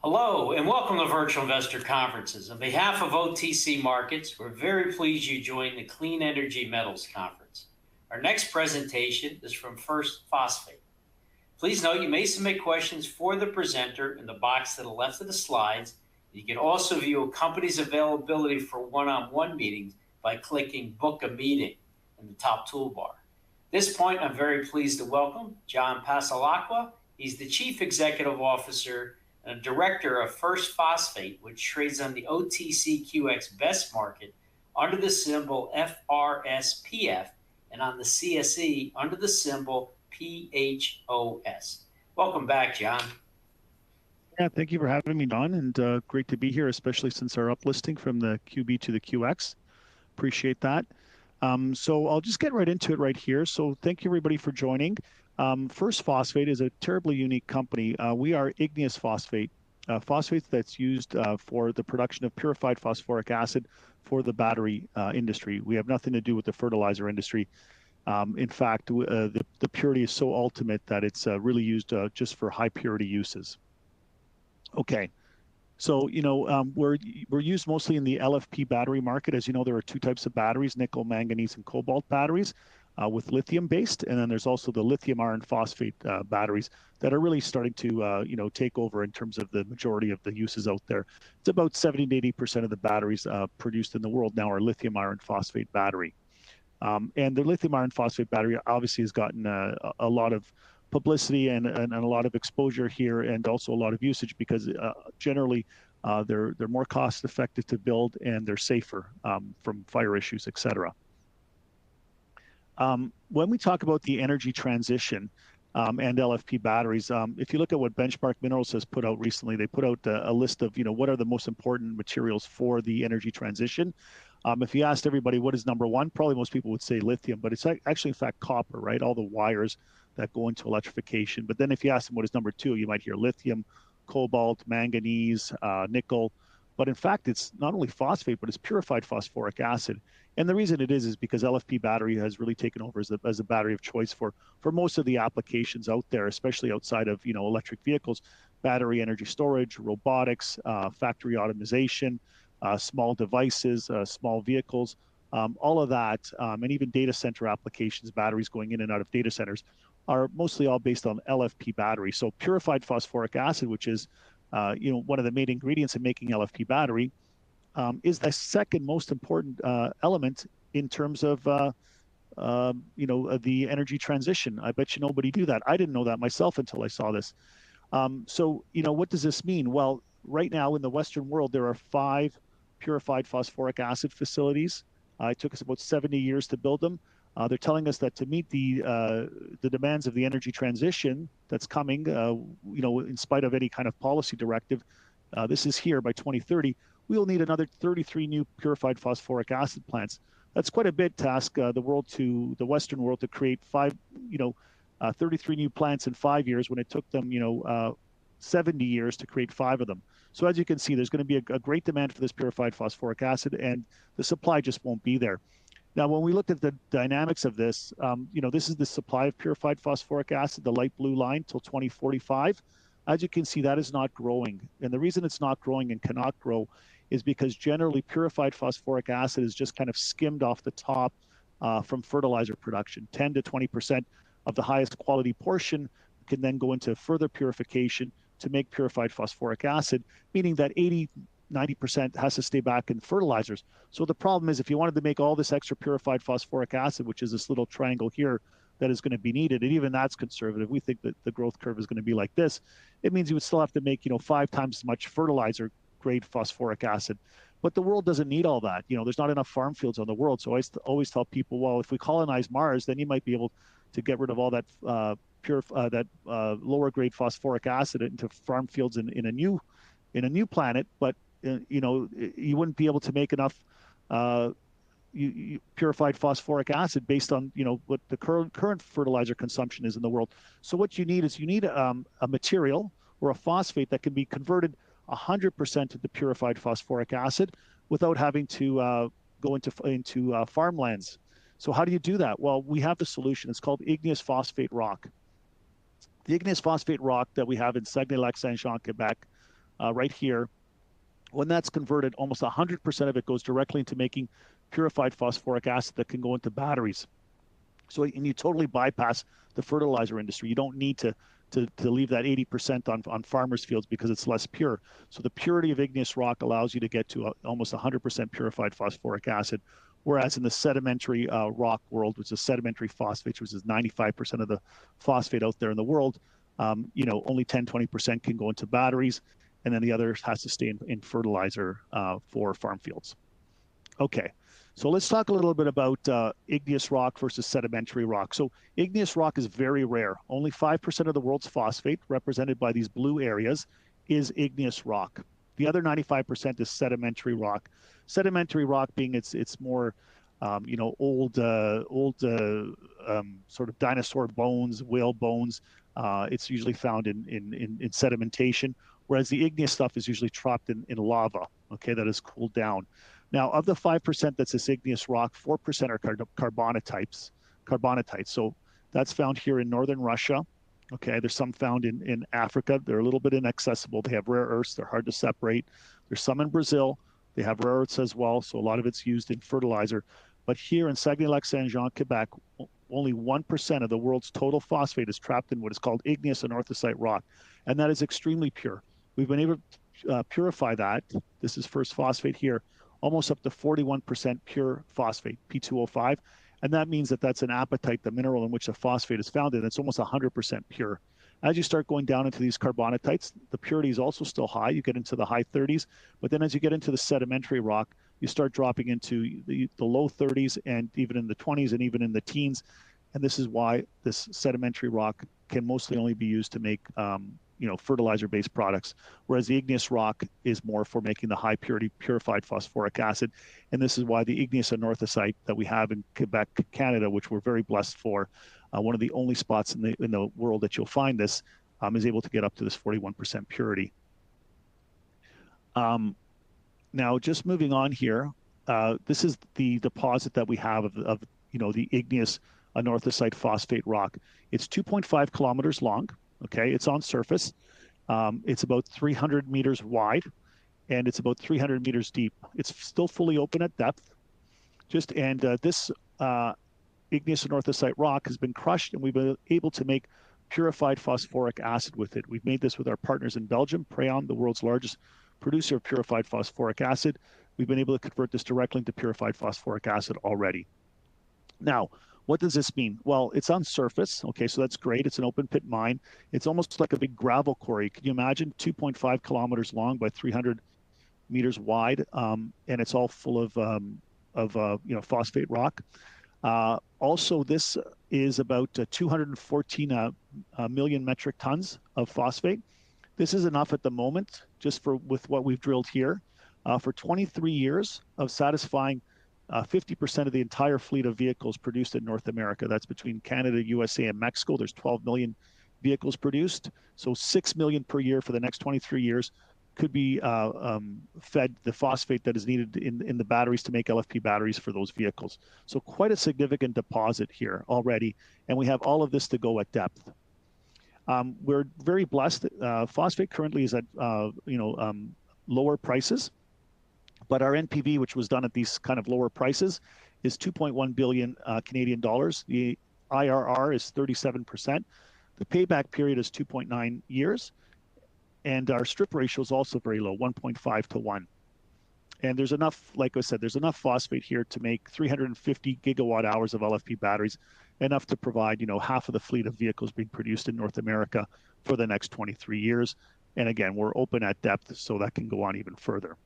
Hello and welcome to Virtual Investor Conferences. On behalf of OTC Markets, we're very pleased you joined the Clean Energy Metals Conference. Our next presentation is from Phosphate. Please note you may submit questions for the presenter in the box to the left of the slides. You can also view a company's availability for one-on-one meetings by clicking Book a Meeting in the top toolbar. At this point, I'm very pleased to welcome John Passalacqua. He's the Chief Executive Officer and Director of Phosphate, which trades on the OTCQX Best Market under the symbol FRSPF and on the CSE under the symbol PHOS. Welcome back, John. Yeah, thank you for having me, Don, and great to be here, especially since our uplisting from the QB to the QX. Appreciate that. So I'll just get right into it right here. So thank you, everybody, for joining. Phosphate is a terribly unique company. We are igneous phosphate, phosphate that's used for the production of purified phosphoric acid for the battery industry. We have nothing to do with the fertilizer industry. In fact, the purity is so ultimate that it's really used just for high purity uses. Okay. So, we're used mostly in the LFP battery market. As you know, there are two types of batteries, nickel, manganese, and cobalt batteries with lithium based. And then there's also the lithium iron phosphate batteries that are really starting to, take over in terms of the majority of the uses out there. It's about 70 to 80% of the batteries produced in the world now are lithium iron phosphate battery. And the lithium iron phosphate battery obviously has gotten a lot of publicity and a lot of exposure here, and also a lot of usage because generally they're more cost effective to build and they're safer from fire issues, etc. When we talk about the energy transition and LFP batteries, if you look at what Benchmark Minerals has put out recently, they put out a list of what are the most important materials for the energy transition. If you asked everybody what is number one, probably most people would say lithium, but it's actually in fact copper, right? All the wires that go into electrification. But then if you ask them what is number two, you might hear lithium, cobalt, manganese, nickel. But in fact, it's not only phosphate, but it's purified phosphoric acid. And the reason it is because LFP battery has really taken over as a battery of choice for most of the applications out there, especially outside of electric vehicles, battery energy storage, robotics, factory automation, small devices, small vehicles, all of that, and even data center applications, batteries going in and out of data centers, are mostly all based on LFP battery. So purified phosphoric acid, which is one of the main ingredients in making LFP battery, is the second most important element in terms of the energy transition. I bet you nobody knew that. I didn't know that myself until I saw this. So what does this mean? Well, right now in the Western world, there are 5 purified phosphoric acid facilities. It took us about 70 years to build them. They're telling us that to meet the demands of the energy transition that's coming, in spite of any kind of policy directive, this is here by 2030, we will need another 33 new purified phosphoric acid plants. That's quite a bit to ask the Western world to create 33 new plants in 5 years when it took them, 70 years to create 5 of them. So as you can see, there's going to be a great demand for this purified phosphoric acid, and the supply just won't be there. Now, when we looked at the dynamics of this, this is the supply of purified phosphoric acid, the light blue line, till 2045. As you can see, that is not growing. And the reason it's not growing and cannot grow is because generally purified phosphoric acid is just kind of skimmed off the top from fertilizer production. 10 to 20% of the highest quality portion can then go into further purification to make purified phosphoric acid, meaning that 90% has to stay back in fertilizers. So the problem is if you wanted to make all this extra purified phosphoric acid, which is this little triangle here that is going to be needed, and even that's conservative. We think that the growth curve is going to be like this. It means you would still have to make 5 times as much fertilizer grade phosphoric acid. But the world doesn't need all that. There's not enough farm fields on the world. So I always tell people, well, if we colonize Mars, then you might be able to get rid of all that lower grade phosphoric acid into farm fields in a new planet, but you wouldn't be able to make enough purified phosphoric acid based on what the current fertilizer consumption is in the world. So what you need is a material or a phosphate that can be converted 100% into purified phosphoric acid without having to go into farmlands. So how do you do that? Well, we have the solution. It's called igneous phosphate rock. The igneous phosphate rock that we have in Saguenay-Lac-Saint-Jean, Quebec, right here. When that's converted, almost 100% of it goes directly into making purified phosphoric acid that can go into batteries. So, and you totally bypass the fertilizer industry. You don't need to leave that 80% on farmers' fields because it's less pure. So the purity of igneous rock allows you to get to almost 100% purified phosphoric acid, whereas in the sedimentary rock world, which is sedimentary phosphate, which is 95% of the phosphate out there in the world, only 10-20% can go into batteries, and then the other has to stay in fertilizer for farm fields. Okay. So let's talk a little bit about igneous rock versus sedimentary rock. So igneous rock is very rare. Only 5% of the world's phosphate, represented by these blue areas, is igneous rock. The other 95% is sedimentary rock. Sedimentary rock being it's more, old sort of dinosaur bones, whale bones. It's usually found in sedimentation, whereas the igneous stuff is usually trapped in lava, okay, that is cooled down. Now, of the 5% that's this igneous rock, 4% are carbonatites. So that's found here in northern Russia. Okay, there's some found in Africa. They're a little bit inaccessible. They have rare earths. They're hard to separate. There's some in Brazil. They have rare earths as well. So a lot of it's used in fertilizer. But here in Saguenay-Lac-Saint-Jean, Quebec, only 1% of the world's total phosphate is trapped in what is called igneous anorthosite rock. And that is extremely pure. We've been able to purify that. This is first phosphate here, almost up to 41% pure phosphate, P2O5. And that means that that's an apatite, the mineral in which the phosphate is found in. It's almost 100% pure. As you start going down into these carbonatites, the purity is also still high. You get into the high 30s. But then as you get into the sedimentary rock, you start dropping into the low 30s and even in the 20s and even in the teens. And this is why this sedimentary rock can mostly only be used to make fertilizer-based products, whereas the igneous rock is more for making the high purity purified phosphoric acid. And this is why the igneous anorthosite that we have in Quebec, Canada, which we're very blessed for, one of the only spots in the world that you'll find this, is able to get up to this 41% purity. Now, just moving on here, this is the deposit that we have of the igneous anorthosite phosphate rock. It's 2.5 kilometers long. Okay, it's on surface. It's about 300 meters wide, and it's about 300 meters deep. It's still fully open at depth. This igneous anorthosite rock has been crushed, and we've been able to make purified phosphoric acid with it. We've made this with our partners in Belgium, Prayon, the world's largest producer of purified phosphoric acid. We've been able to convert this directly into purified phosphoric acid already. Now, what does this mean? Well, it's on surface. Okay, so that's great. It's an open pit mine. It's almost like a big gravel quarry. Can you imagine 2.5 kilometers long by 300 meters wide? And it's all full of phosphate rock. Also, this is about 214 million metric tons of phosphate. This is enough at the moment, just with what we've drilled here, for 23 years of satisfying 50% of the entire fleet of vehicles produced in North America. That's between Canada, USA, and Mexico. There's 12 million vehicles produced. So 6 million per year for the next 23 years could be fed the phosphate that is needed in the batteries to make LFP batteries for those vehicles. So quite a significant deposit here already. And we have all of this to go at depth. We're very blessed. Phosphate currently is at lower prices. But our NPV, which was done at these kind of lower prices, is 2.1 billion Canadian dollars. The IRR is 37%. The payback period is 2.9 years. And our strip ratio is also very low, 1.5 to 1. And there's enough, like I said, there's enough phosphate here to make 350 gigawatt hours of LFP batteries, enough to provide, half of the fleet of vehicles being produced in North America for the next 23 years. And again, we're open at depth, so that can go on even further.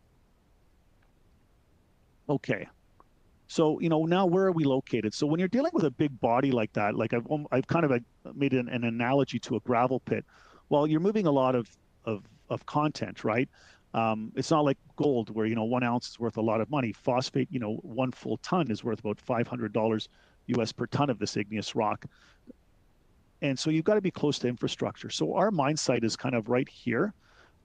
Okay, so now where are we located? So when you're dealing with a big body like that, like I've kind of made an analogy to a gravel pit. Well, you're moving a lot of content, right? It's not like gold where 1 ounce is worth a lot of money. Phosphate, 1 full ton is worth about $500 US per ton of this igneous rock. And so you've got to be close to infrastructure. So our mine site is kind of right here.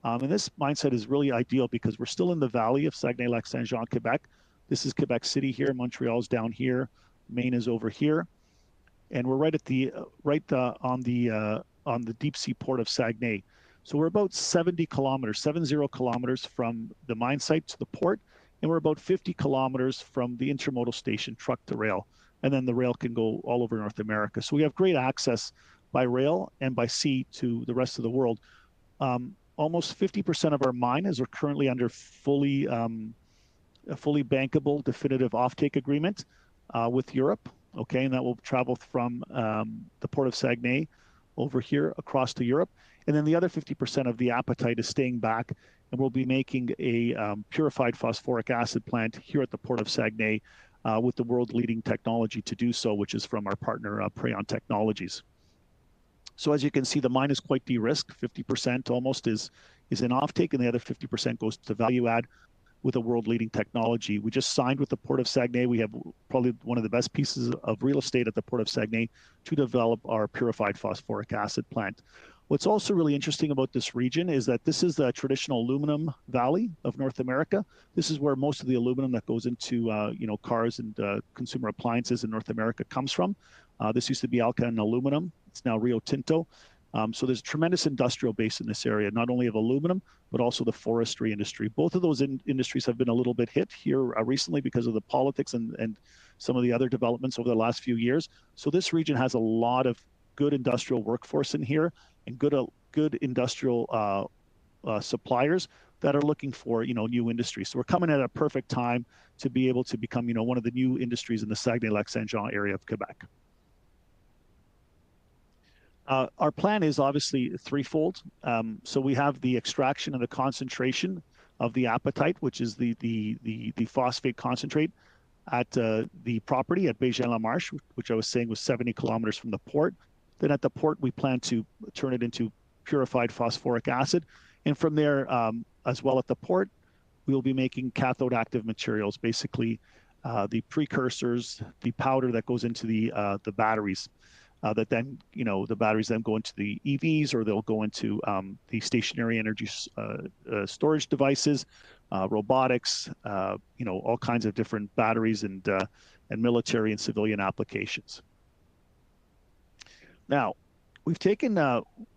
And this mine site is really ideal because we're still in the valley of Saguenay-Lac-Saint-Jean, Quebec. This is Quebec City here. Montreal's down here. Maine is over here, and we're right at the on the deep sea port of Saguenay. So we're about 70 kilometers, 70 kilometers from the mine site to the port, and we're about 50 kilometers from the intermodal station, truck to rail. And then the rail can go all over North America. So we have great access by rail and by sea to the rest of the world. Almost 50% of our mine is currently under a fully bankable definitive offtake agreement with Europe. Okay, and that will travel from the port of Saguenay over here across to Europe. And then the other 50% of the appetite is staying back, and we'll be making a purified phosphoric acid plant here at the port of Saguenay with the world-leading technology to do so, which is from our partner, Prayon Technologies. So as you can see, the mine is quite de-risked. 50% almost is in offtake, and the other 50% goes to value add with a world-leading technology. We just signed with the Port of Saguenay. We have probably one of the best pieces of real estate at the Port of Saguenay to develop our purified phosphoric acid plant. What's also really interesting about this region is that this is the traditional aluminum valley of North America. This is where most of the aluminum that goes into cars and consumer appliances in North America comes from. This used to be Alcan Aluminum. It's now Rio Tinto. So there's a tremendous industrial base in this area, not only of aluminum, but also the forestry industry. Both of those industries have been a little bit hit here recently because of the politics and some of the other developments over the last few years. So this region has a lot of good industrial workforce in here and good industrial suppliers that are looking for new industries. So we're coming at a perfect time to be able to become one of the new industries in the Saguenay-Lac-Saint-Jean area of Quebec. Our plan is obviously threefold. So we have the extraction and the concentration of the apatite, which is the phosphate concentrate at the property at Bégin-La-Marche, which I was saying was 70 kilometers from the port. Then at the port, we plan to turn it into purified phosphoric acid. And from there, as well at the port, we will be making cathode active materials, basically the precursors, the powder that goes into the batteries. That then, the batteries then go into the EVs, or they'll go into the stationary energy storage devices, robotics, all kinds of different batteries and military and civilian applications. Now, we've taken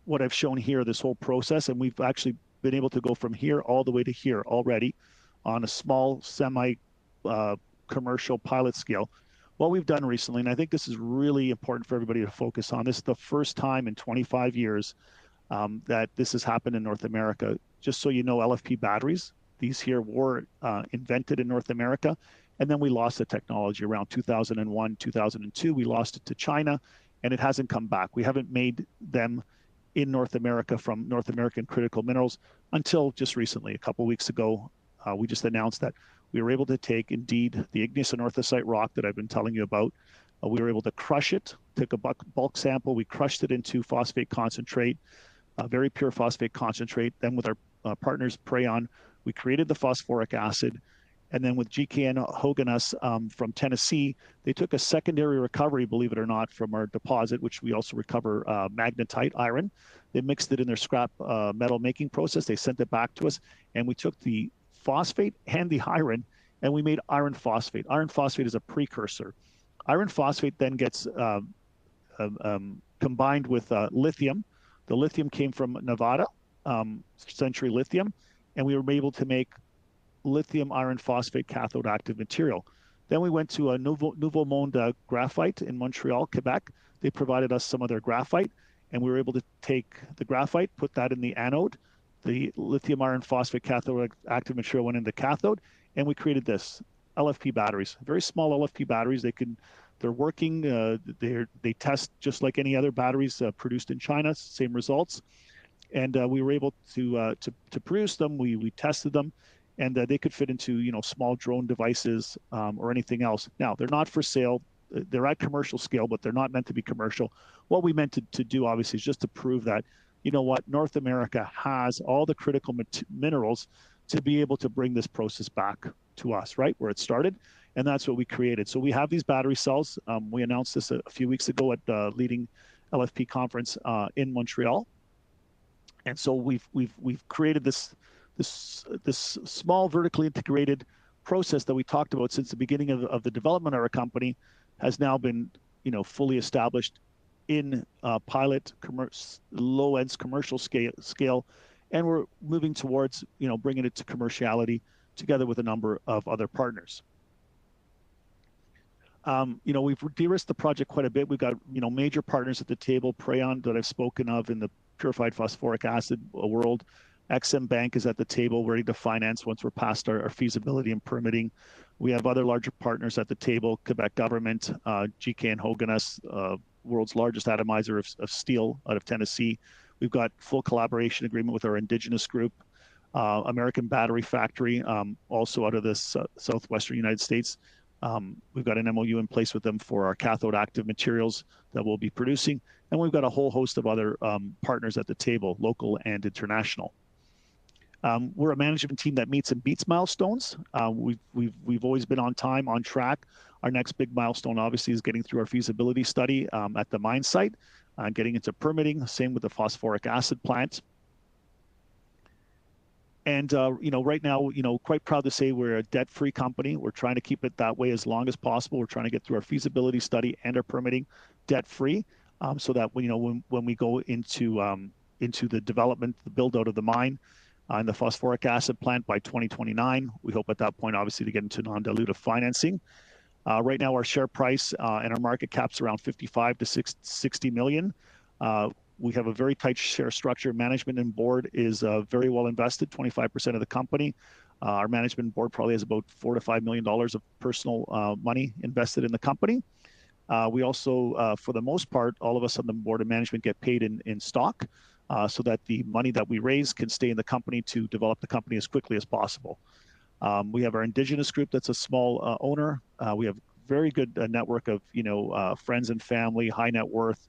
what I've shown here, this whole process, and we've actually been able to go from here all the way to here already on a small semi-commercial pilot scale. What we've done recently, and I think this is really important for everybody to focus on, this is the first time in 25 years that this has happened in North America. Just so you know, LFP batteries, these here were invented in North America, and then we lost the technology around 2001, 2002. We lost it to China, and it hasn't come back. We haven't made them in North America from North American critical minerals until just recently. A couple of weeks ago, we just announced that we were able to take, indeed, the igneous anorthosite rock that I've been telling you about. We were able to crush it, took a bulk sample, we crushed it into phosphate concentrate, very pure phosphate concentrate. Then with our partners, Prayon, we created the phosphoric acid. And then with GKN Hoganus from Tennessee, they took a secondary recovery, believe it or not, from our deposit, which we also recover magnetite, iron. They mixed it in their scrap metal making process. They sent it back to us, and we took the phosphate and the iron, and we made iron phosphate. Iron phosphate is a precursor. Iron phosphate then gets combined with lithium. The lithium came from Nevada, Century Lithium, and we were able to make lithium iron phosphate cathode active material. Then we went to a Nouveau Monde graphite in Montreal, Quebec. They provided us some of their graphite, and we were able to take the graphite, put that in the anode. The lithium iron phosphate cathode active material went in the cathode, and we created this LFP batteries, very small LFP batteries. They're working. They test just like any other batteries produced in China, same results. And we were able to produce them. We tested them, and they could fit into small drone devices or anything else. Now, they're not for sale. They're at commercial scale, but they're not meant to be commercial. What we meant to do, obviously, is just to prove that, North America has all the critical minerals to be able to bring this process back to us, right, where it started. And that's what we created. So we have these battery cells. We announced this a few weeks ago at the leading LFP conference in Montreal. And so we've created this small vertically integrated process that we talked about since the beginning of the development of our company has now been fully established in pilot low-end commercial scale, and we're moving towards bringing it to commerciality together with a number of other partners. We've de-risked the project quite a bit. We've got major partners at the table, Prayon that I've spoken of in the purified phosphoric acid world. Exim Bank is at the table ready to finance once we're past our feasibility and permitting. We have other larger partners at the table, Quebec government, GK and Hoganes, world's largest atomizer of steel out of Tennessee. We've got full collaboration agreement with our indigenous group, American Battery Factory, also out of the southwestern United States. We've got an MOU in place with them for our cathode active materials that we'll be producing. And we've got a whole host of other partners at the table, local and international. We're a management team that meets and beats milestones. We've always been on time, on track. Our next big milestone, obviously, is getting through our feasibility study at the mine site, getting into permitting. Same with the phosphoric acid plant. And right now, quite proud to say we're a debt-free company. We're trying to keep it that way as long as possible. We're trying to get through our feasibility study and our permitting debt-free, so that when we go into the development, the build-out of the mine, and the phosphoric acid plant by 2029. We hope at that point, obviously, to get into non-dilutive financing. Right now, our share price and our market cap's around 55 to 60 million. We have a very tight share structure. Management and board is very well invested, 25% of the company. Our management board probably has about $4 to $5 million of personal money invested in the company. We also, for the most part, all of us on the board of management get paid in stock, so that the money that we raise can stay in the company to develop the company as quickly as possible. We have our indigenous group that's a small owner. We have very good network of friends and family, high net worth,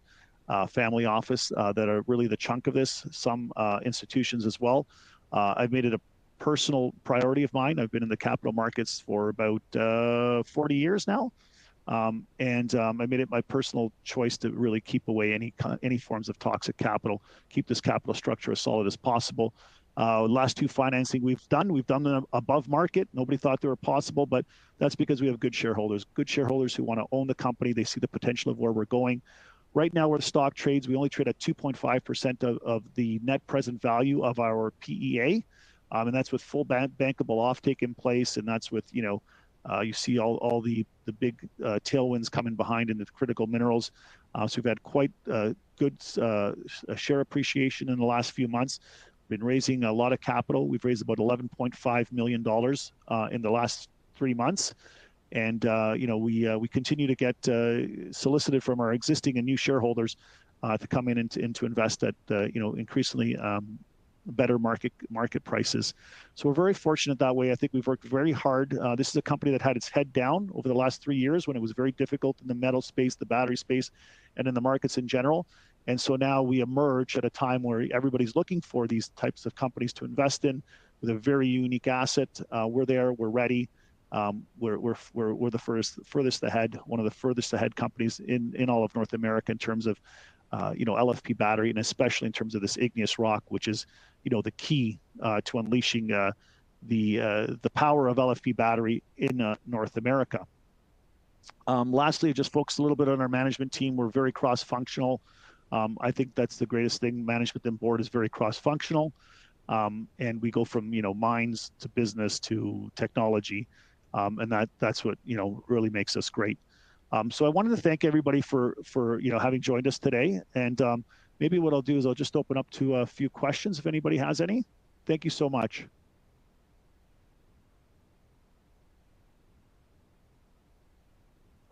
family office that are really the chunk of this. Some institutions as well. I've made it a personal priority of mine. I've been in the capital markets for about 40 years now. I made it my personal choice to really keep away any forms of toxic capital, keep this capital structure as solid as possible. Last two financing we've done them above market. Nobody thought they were possible, but that's because we have good shareholders who want to own the company. They see the potential of where we're going. Right now, where the stock trades, we only trade at 2.5% of the net present value of our PEA. And that's with full bankable offtake in place. And that's with, you see all the big tailwinds coming behind in the critical minerals. So we've had quite good share appreciation in the last few months. Been raising a lot of capital. We've raised about $11.5 million in the last 3 months. And, we continue to get solicited from our existing and new shareholders to come in and to invest at, increasingly better market prices. So we're very fortunate that way. I think we've worked very hard. This is a company that had its head down over the last 3 years when it was very difficult in the metal space, the battery space, and in the markets in general. And so now we emerge at a time where everybody's looking for these types of companies to invest in with a very unique asset. We're there, we're ready. We're the furthest ahead, one of the furthest ahead companies in all of North America in terms of LFP battery, and especially in terms of this igneous rock, which is the key to unleashing the power of LFP battery in North America. Lastly, just focus a little bit on our management team. We're very cross-functional. I think that's the greatest thing. Management and board is very cross-functional, and we go from mines to business to technology, and that's what really makes us great. So I wanted to thank everybody for having joined us today, and maybe what I'll do is I'll just open up to a few questions if anybody has any. Thank you so much.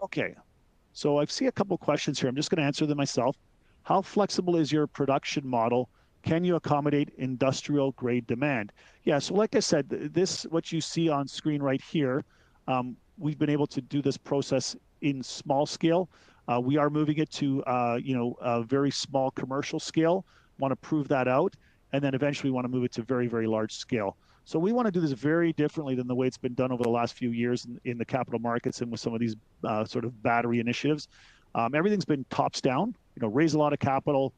Okay, so I see a couple questions here. I'm just going to answer them myself. How flexible is your production model? Can you accommodate industrial grade demand? Yeah, so like I said, what you see on screen right here, we've been able to do this process in small scale. We are moving it to a very small commercial scale. Want to prove that out, and then eventually want to move it to very, very large scale. So we want to do this very differently than the way it's been done over the last few years in the capital markets and with some of these sort of battery initiatives. Everything's been tops down. Raise a lot of capital,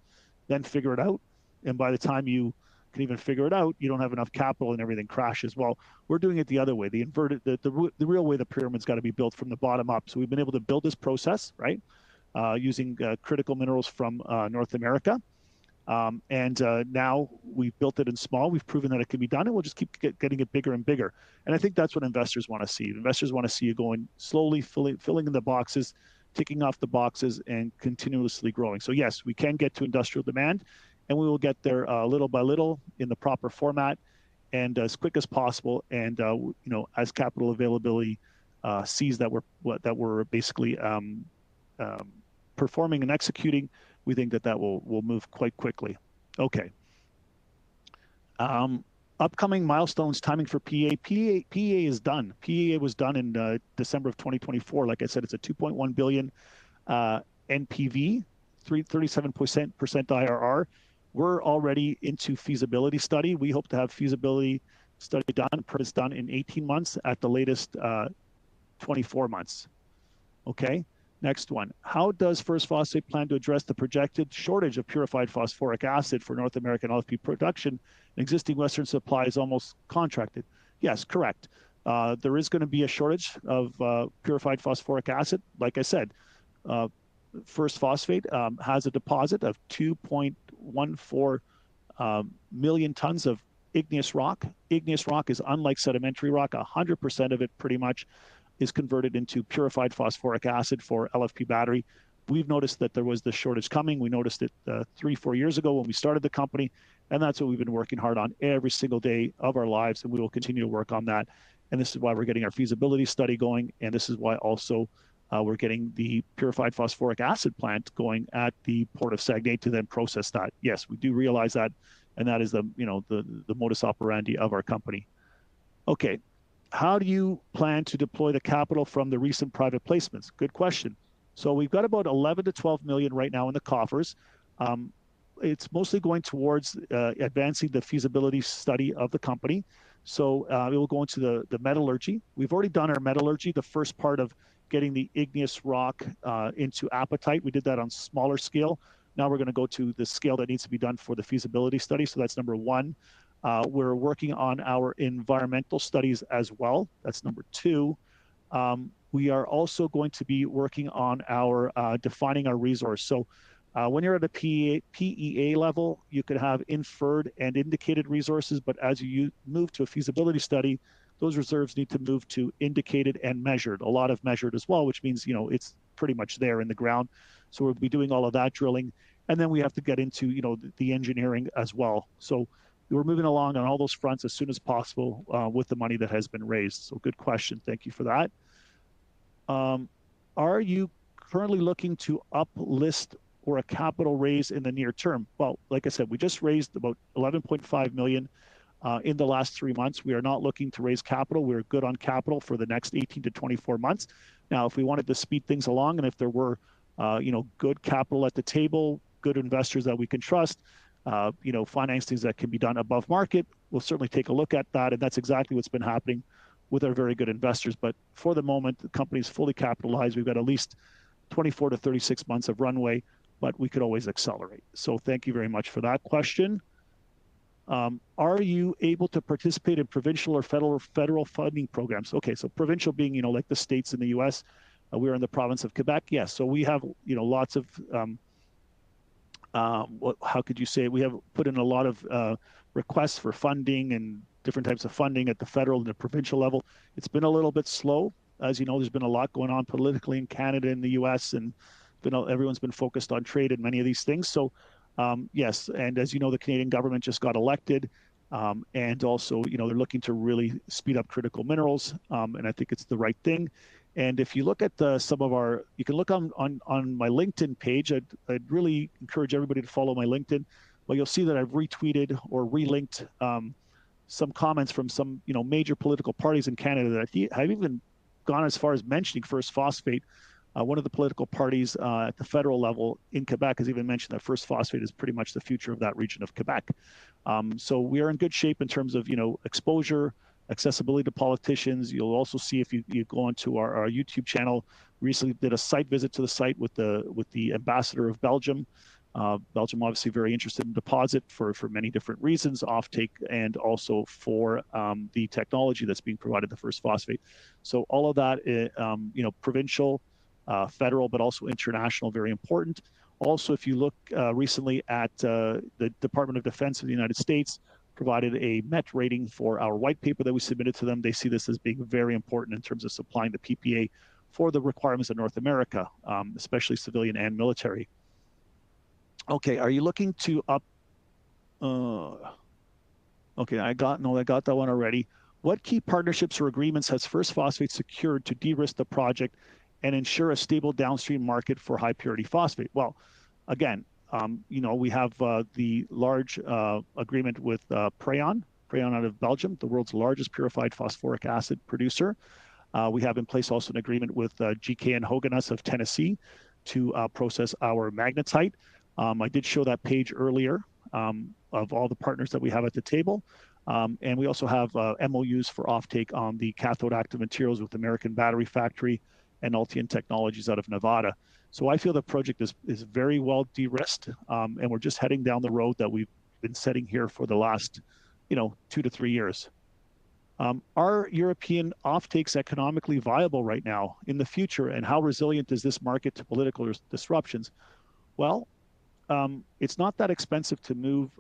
then figure it out. And by the time you can even figure it out, you don't have enough capital and everything crashes. Well, we're doing it the other way. The real way the pyramid's got to be built from the bottom up. So we've been able to build this process, right? using critical minerals from North America. Now we've built it in small. We've proven that it can be done, and we'll just keep getting it bigger and bigger. And I think that's what investors want to see. Investors want to see you going slowly, filling in the boxes, ticking off the boxes, and continuously growing. So yes, we can get to industrial demand, and we will get there little by little in the proper format and as quick as possible. And as capital availability sees that we're basically performing and executing, we think that will move quite quickly. Okay. Upcoming milestones, timing for PEA. PEA is done. PEA was done in December of 2024. Like I said, it's a 2.1 billion NPV, 37% IRR. We're already into feasibility study. We hope to have feasibility study done in 18 months, at the latest 24 months. Okay. Next one. How does First Phosphate plan to address the projected shortage of purified phosphoric acid for North American LFP production? Existing Western supply is almost contracted. Yes, correct. There is going to be a shortage of purified phosphoric acid. Like I said, First Phosphate has a deposit of 2.14 million tons of igneous rock. Igneous rock is unlike sedimentary rock. 100% of it pretty much is converted into purified phosphoric acid for LFP battery. We've noticed that there was this shortage coming. We noticed it 3-4 years ago when we started the company, and that's what we've been working hard on every single day of our lives, and we will continue to work on that. And this is why we're getting our feasibility study going, and this is why also we're getting the purified phosphoric acid plant going at the Port of Saguenay to then process that. Yes, we do realize that, and that is the modus operandi of our company. Okay. How do you plan to deploy the capital from the recent private placements? Good question. So we've got about 11 to 12 million right now in the coffers. It's mostly going towards advancing the feasibility study of the company. So it will go into the metallurgy. We've already done our metallurgy, the first part of getting the igneous rock into apatite. We did that on smaller scale. Now we're going to go to the scale that needs to be done for the feasibility study. So that's number one. We're working on our environmental studies as well. That's number two. We are also going to be working on our defining our resource. So when you're at a PEA level, you could have inferred and indicated resources, but as you move to a feasibility study, those reserves need to move to indicated and measured, a lot of measured as well, which means, it's pretty much there in the ground. So we'll be doing all of that drilling. And then we have to get into, the engineering as well. So we're moving along on all those fronts as soon as possible with the money that has been raised. So good question. Thank you for that. Are you currently looking to uplist or a capital raise in the near term? Well, like I said, we just raised about 11.5 million in the last 3 months. We are not looking to raise capital. We're good on capital for the next 18 to 24 months. Now, if we wanted to speed things along, and if there were, good capital at the table, good investors that we can trust, financings that can be done above market, we'll certainly take a look at that. And that's exactly what's been happening with our very good investors. But for the moment, the company is fully capitalized. We've got at least 24 to 36 months of runway, but we could always accelerate. So thank you very much for that question. Are you able to participate in provincial or federal funding programs? Okay, so provincial being, like the states in the US, we're in the province of Quebec. Yes, so we have, lots of, how could you say it? We have put in a lot of requests for funding and different types of funding at the federal and the provincial level. It's been a little bit slow. As you know, there's been a lot going on politically in Canada and the US, and everyone's been focused on trade and many of these things. So yes, and as you know, the Canadian government just got elected, and also, they're looking to really speed up critical minerals, and I think it's the right thing. And if you look at some of our, you can look on my LinkedIn page. I'd really encourage everybody to follow my LinkedIn. Well, you'll see that I've retweeted or relinked some comments from some, major political parties in Canada that have even gone as far as mentioning First Phosphate. One of the political parties at the federal level in Quebec has even mentioned that First Phosphate is pretty much the future of that region of Quebec. So we are in good shape in terms of, exposure, accessibility to politicians. You'll also see, if you go onto our YouTube channel, recently did a site visit to the site with the ambassador of Belgium. Belgium obviously very interested in deposit for many different reasons, offtake, and also for the technology that's being provided to First Phosphate. So all of that, provincial, federal, but also international, very important. Also, if you look recently at the Department of Defense of the United States, provided a MET rating for our white paper that we submitted to them. They see this as being very important in terms of supplying the PPA for the requirements of North America, especially civilian and military. Okay, are you looking to up? Okay, I got that one already. What key partnerships or agreements has First Phosphate secured to de-risk the project and ensure a stable downstream market for high purity phosphate? Well, again, we have the large agreement with Prayon out of Belgium, the world's largest purified phosphoric acid producer. We have in place also an agreement with GK and Hoganuss of Tennessee to process our magnetite. I did show that page earlier of all the partners that we have at the table. And we also have MOUs for offtake on the cathode active materials with American Battery Factory and Ultian Technologies out of Nevada. So I feel the project is very well de-risked, and we're just heading down the road that we've been setting here for the last, 2 to 3 years. Are European offtakes economically viable right now in the future, and how resilient is this market to political disruptions? Well, it's not that expensive to move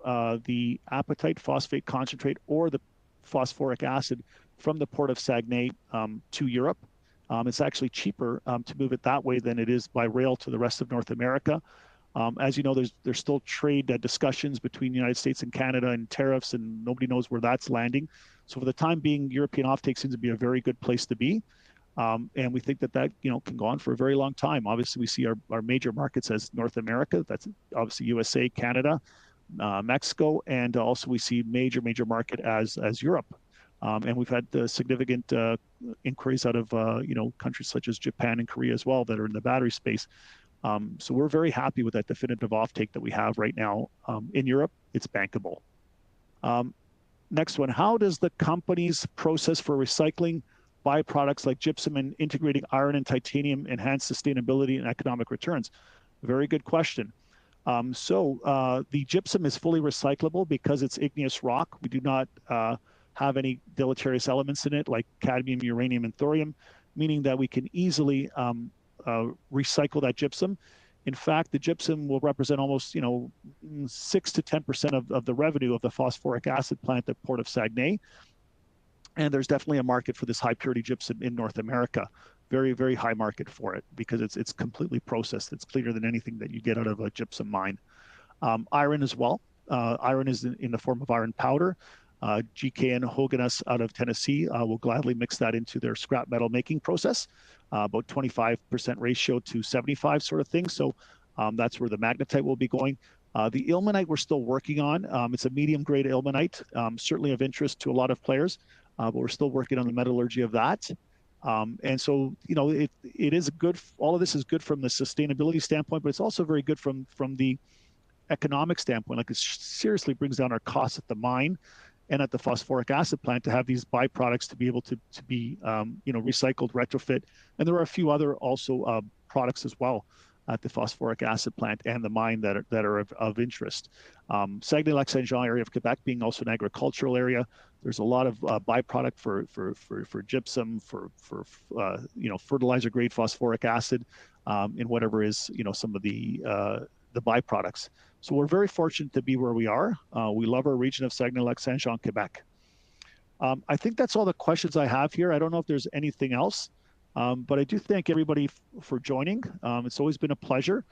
the apatite phosphate concentrate or the phosphoric acid from the port of Saguenay to Europe. It's actually cheaper to move it that way than it is by rail to the rest of North America. As you know, there's still trade discussions between the United States and Canada and tariffs, and nobody knows where that's landing. So for the time being, European offtake seems to be a very good place to be. And we think that can go on for a very long time. Obviously, we see our major markets as North America. That's obviously USA, Canada, Mexico, and also we see major market as Europe. And we've had significant inquiries out of countries such as Japan and Korea as well that are in the battery space. So we're very happy with that definitive offtake that we have right now in Europe. It's bankable. Next one, how does the company's process for recycling byproducts like gypsum and integrating iron and titanium enhance sustainability and economic returns? Very good question. So the gypsum is fully recyclable because it's igneous rock. We do not have any deleterious elements in it like cadmium, uranium, and thorium, meaning that we can easily recycle that gypsum. In fact, the gypsum will represent almost 6 to 10% of the revenue of the phosphoric acid plant at Port of Saguenay. And there's definitely a market for this high purity gypsum in North America. Very, very high market for it because it's completely processed. It's cleaner than anything that you get out of a gypsum mine. Iron as well. Iron is in the form of iron powder. GK and Hoganuss out of Tennessee will gladly mix that into their scrap metal making process, about 25% ratio to 75 sort of thing. So that's where the magnetite will be going. The ilmenite we're still working on. It's a medium grade ilmenite, certainly of interest to a lot of players, but we're still working on the metallurgy of that. And so, it is good. All of this is good from the sustainability standpoint, but it's also very good from the economic standpoint. Like it seriously brings down our costs at the mine and at the phosphoric acid plant to have these byproducts to be able to be recycled, retrofit. And there are a few other also products as well at the phosphoric acid plant and the mine that are of interest. Saguenay-Lac-Saint-Jean area of Quebec being also an agricultural area. There's a lot of byproduct for gypsum, for fertilizer grade phosphoric acid, and whatever is some of the byproducts. So we're very fortunate to be where we are. We love our region of Saguenay-Lac-Saint-Jean, Quebec. I think that's all the questions I have here. I don't know if there's anything else, but I do thank everybody for joining. It's always been a pleasure.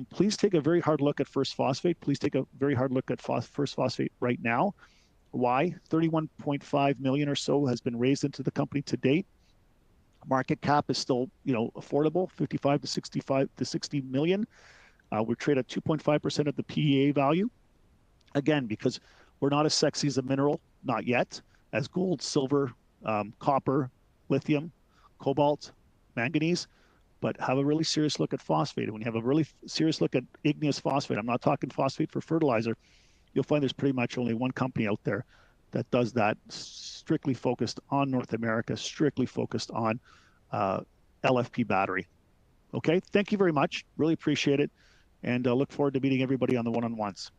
Please take a very hard look at First Phosphate. Please take a very hard look at First Phosphate right now. Why? 31.5 million or so has been raised into the company to date. Market cap is still, affordable, 55 to 60 million. We trade at 2.5% of the PEA value. Again, because we're not as sexy as a mineral, not yet, as gold, silver, copper, lithium, cobalt, manganese, but have a really serious look at phosphate. And when you have a really serious look at igneous phosphate, I'm not talking phosphate for fertilizer, you'll find there's pretty much only one company out there that does that, strictly focused on North America, strictly focused on LFP battery. Okay, thank you very much. Really appreciate it. And look forward to meeting everybody on the one-on-ones.